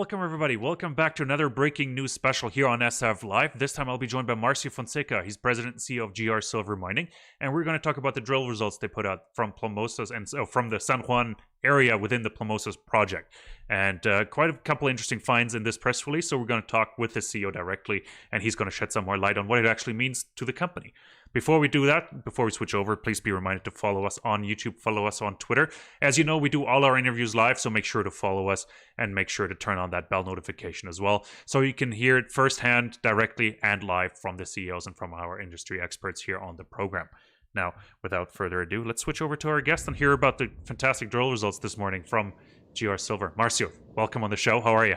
welcome everybody. Welcome back to another breaking news special here on SF Live. This time I'll be joined by Marcio Fonseca. He's president and CEO of GR Silver Mining, and we're going to talk about the drill results they put out from Plomosas and from the San Juan area within the Plomosas project. And quite a couple of interesting finds in this press release, so we're going to talk with the CEO directly, and he's going to shed some more light on what it actually means to the company. Before we do that, before we switch over, please be reminded to follow us on YouTube, follow us on Twitter. As you know, we do all our interviews live, so make sure to follow us and make sure to turn on that bell notification as well, so you can hear it firsthand, directly, and live from the CEOs and from our industry experts here on the program. Now, without further ado, let's switch over to our guest and hear about the fantastic drill results this morning from GR Silver. Marcio, welcome on the show. How are you?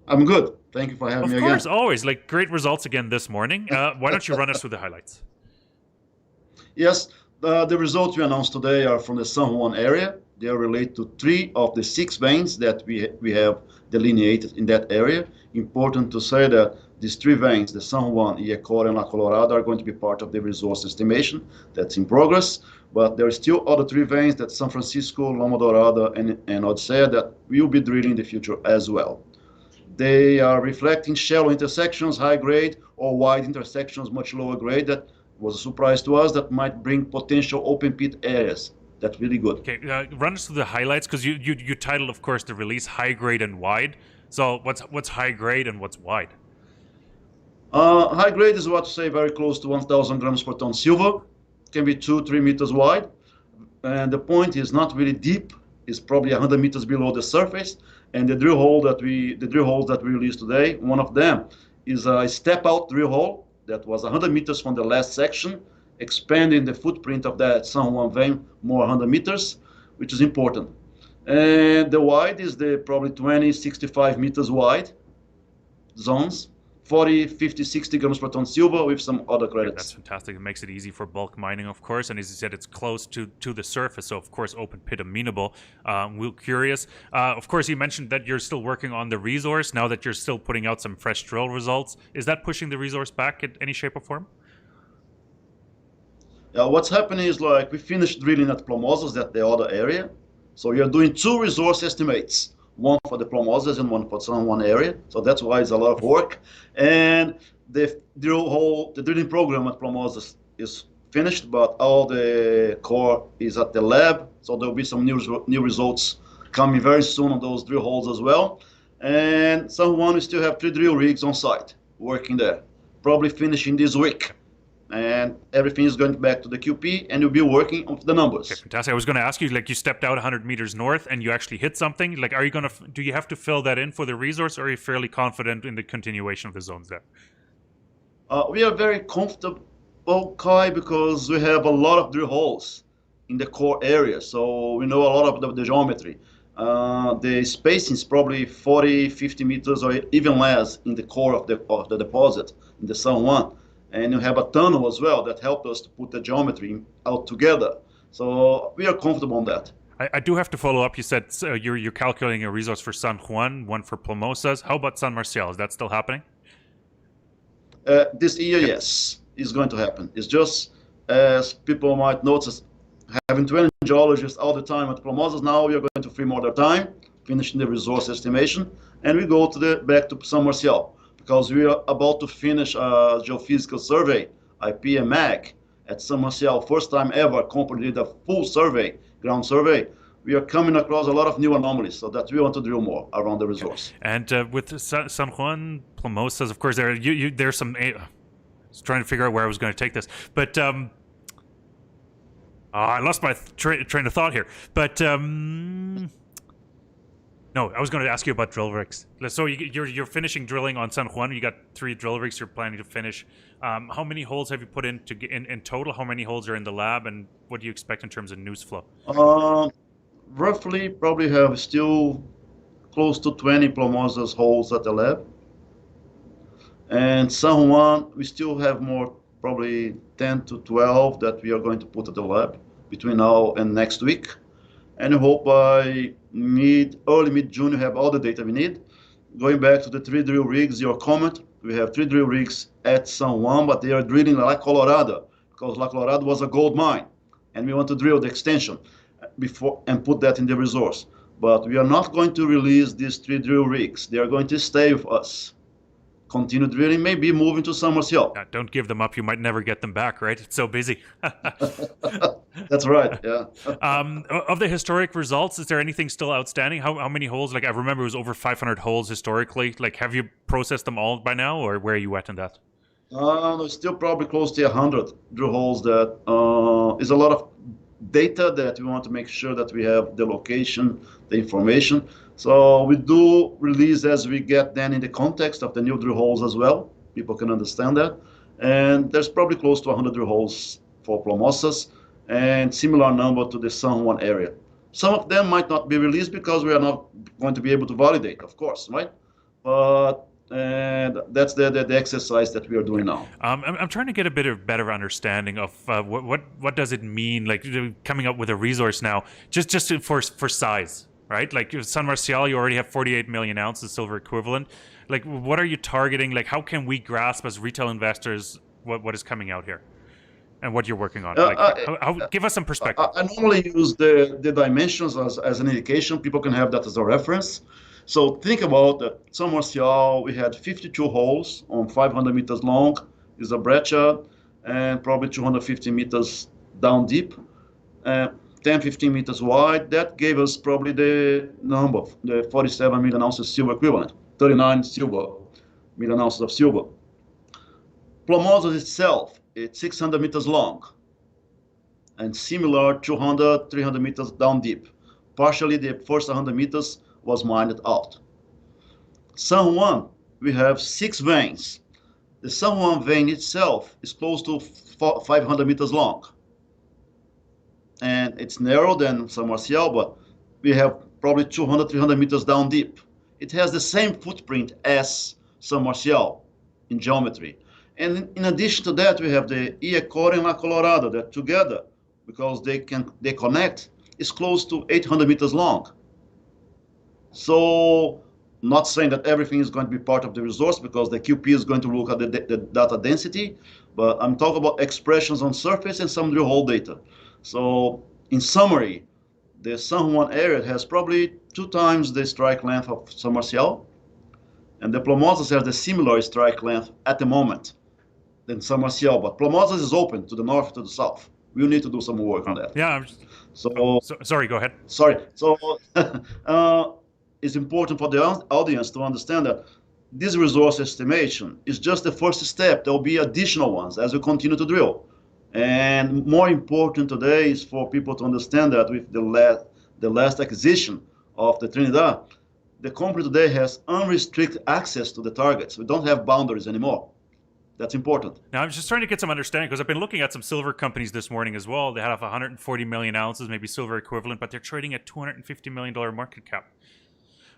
I'm good. Thank you for having me again. Of course, always. Great results again this morning. Why don't you run us through the highlights? Yes, the results we announced today are from the San Juan area. They are related to 3 of the 6 veins that we have delineated in that area. Important to say that these 3 veins, the San Juan, Iecora, and La Colorada, are going to be part of the resource estimation that's in progress. But there are still other 3 veins, that San Francisco, Loma Dorada, and Odisea, that will be drilling in the future as well. They are reflecting shallow intersections, high grade, or wide intersections, much lower grade. That was a surprise to us. That might bring potential open pit areas. That's really good. Okay, run us through the highlights, because you titled, of course, the release high grade and wide. So what's high grade and what's wide? High grade is what to say very close to 1,000 grams per ton silver. Can be 2-3 meters wide, and the point is not really deep. It's probably 100 meters below the surface. And the drill holes that we released today, one of them is a step-out drill hole that was 100 meters from the last section, expanding the footprint of that San Juan vein more 100 meters, which is important. And the wide is the probably 20, 65 meters wide zones, 40, 50, 60 grams per ton silver with some other credits. That's fantastic. It makes it easy for bulk mining, of course. And as you said, it's close to the surface. So, of course, open pit amenable. We're curious. Of course, you mentioned that you're still working on the resource now that you're still putting out some fresh drill results. Is that pushing the resource back in any shape or form? What's happening is we finished drilling at Plomosas, at the other area. So we are doing 2 resource estimates. One for the Plomosas and one for San Juan area. So that's why it's a lot of work. And the drilling program at Plomosas is finished, but all the core is at the lab. So there'll be some new results coming very soon on those drill holes as well. And San Juan, we still have 3 drill rigs on site working there, probably finishing this week. And everything is going back to the QP, and you'll be working on the numbers. Okay, fantastic. I was going to ask you, you stepped out 100 meters north and you actually hit something. Do you have to fill that in for the resource, or are you fairly confident in the continuation of the zones there? We are very comfortable, Kai, because we have a lot of drill holes in the core area. So we know a lot of the geometry. The spacing is probably 40, 50 meters or even less in the core of the deposit in the San Juan. And you have a tunnel as well that helped us to put the geometry out together. So we are comfortable on that. I do have to follow up. You said you're calculating a resource for San Juan, one for Plomosas. How about San Marcial? Is that still happening? This year, yes, is going to happen. It's just, as people might notice, having 20 geologists all the time at Plomosas, now we are going to free more their time, finishing the resource estimation, and we go back to San Marcial. Because we are about to finish a geophysical survey, IP and MAG, at San Marcial. First time ever, company did a full survey, ground survey. We are coming across a lot of new anomalies, so that we want to drill more around the resource. And with San Juan, Plomosas, of course, there's some... I was trying to figure out where I was going to take this, but I lost my train of thought here. But... No, I was going to ask you about drill rigs. So you're finishing drilling on San Juan. You got 3 drill rigs you're planning to finish. How many holes have you put in in total? How many holes are in the lab, and what do you expect in terms of news flow? Roughly, probably have still close to 20 Plomosas holes at the lab. And San Juan, we still have more, probably 10 to 12 that we are going to put at the lab between now and next week. And I hope by early mid-June, you have all the data we need. Going back to the 3 drill rigs, your comment, we have 3 drill rigs at San Juan, but they are drilling La Colorada, because La Colorada was a gold mine, and we want to drill the extension before and put that in the resource. But we are not going to release these 3 drill rigs. They are going to stay with us. Continue drilling, maybe moving to San Marcial. Don't give them up. You might never get them back, right? It's so busy. That's right, yeah. Of the historic results, is there anything still outstanding? How many holes? Like, I remember it was over 500 holes historically. Like, have you processed them all by now, or where are you at in that? It's still probably close to 100 drill holes. That is a lot of data that we want to make sure that we have the location, the information. So we do release as we get then in the context of the new drill holes as well. People can understand that. And there's probably close to 100 drill holes for Plomosas and similar number to the San Juan area. Some of them might not be released because we are not going to be able to validate, of course, right? But and that's the exercise that we are doing now. I'm trying to get a bit of better understanding of what does it mean, like coming up with a resource now, just for size, right? Like San Marcial, you already have 48 million ounces silver equivalent. Like, what are you targeting? Like, how can we grasp as retail investors what is coming out here and what you're working on? Give us some perspective. I normally use the dimensions as an indication. People can have that as a reference. So think about that. San Marcial, we had 52 holes on 500 meters long, is a breccia, and probably 250 meters down deep, 10, 15 meters wide. That gave us probably the number, the 47 million ounces silver equivalent, 39 million ounces of silver. Plomosas itself, it's 600 meters long, and similar 200, 300 meters down deep. Partially, the first 100 meters was mined out. San Juan, we have 6 veins. The San Juan vein itself is close to 500 meters long. And it's narrower than San Marcial, but we have probably 200, 300 meters down deep. It has the same footprint as San Marcial in geometry. And in addition to that, we have the Iacora and La Colorada that together, because they connect, is close to 800 meters long. So, not saying that everything is going to be part of the resource because the QP is going to look at the data density, but I'm talking about expressions on surface and some drill hole data. So, in summary, the San Juan area has probably 2 times the strike length of San Marcial, and the Plomosas has the similar strike length at the moment than San Marcial, but Plomosas is open to the north, to the south. We need to do some work on that. Yeah. Sorry, go ahead. Sorry. So, it's important for the audience to understand that this resource estimation is just the first step. There will be additional ones as we continue to drill. And more important today is for people to understand that with the last acquisition of the Trinidad, the company today has unrestricted access to the targets. We don't have boundaries anymore. That's important. Now, I'm just trying to get some understanding because I've been looking at some silver companies this morning as well. They have 140 million ounces, maybe silver equivalent, but they're trading at $250 million market cap.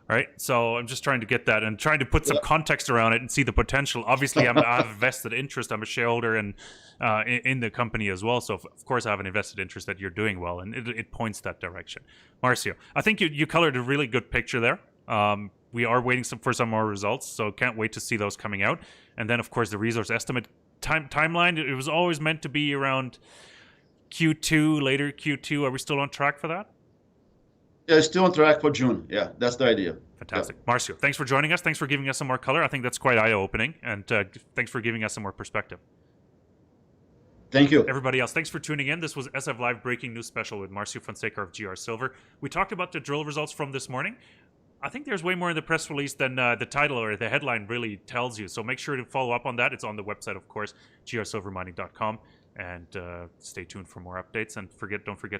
Right, so I'm just trying to get that and trying to put some context around it and see the potential. Obviously, I have a vested interest. I'm a shareholder in the company as well. So, of course, I have an invested interest that you're doing well, and it points that direction. Marcio, I think you colored a really good picture there. We are waiting for some more results, so can't wait to see those coming out. And then, of course, the resource estimate timeline. It was always meant to be around Q2, later Q2. Are we still on track for that? Yeah, still on track for June. Yeah, that's the idea. Fantastic. Yeah. Marcio, thanks for joining us. Thanks for giving us some more color. I think that's quite eye-opening. And thanks for giving us some more perspective. Thank you. Everybody else, thanks for tuning in. This was SF Live Breaking News Special with Marcio Fonseca of GR Silver. We talked about the drill results from this morning. I think there's way more in the press release than the title or the headline really tells you. So make sure to follow up on that. It's on the website, of course, grsilvermining.com. And stay tuned for more updates. And don't forget to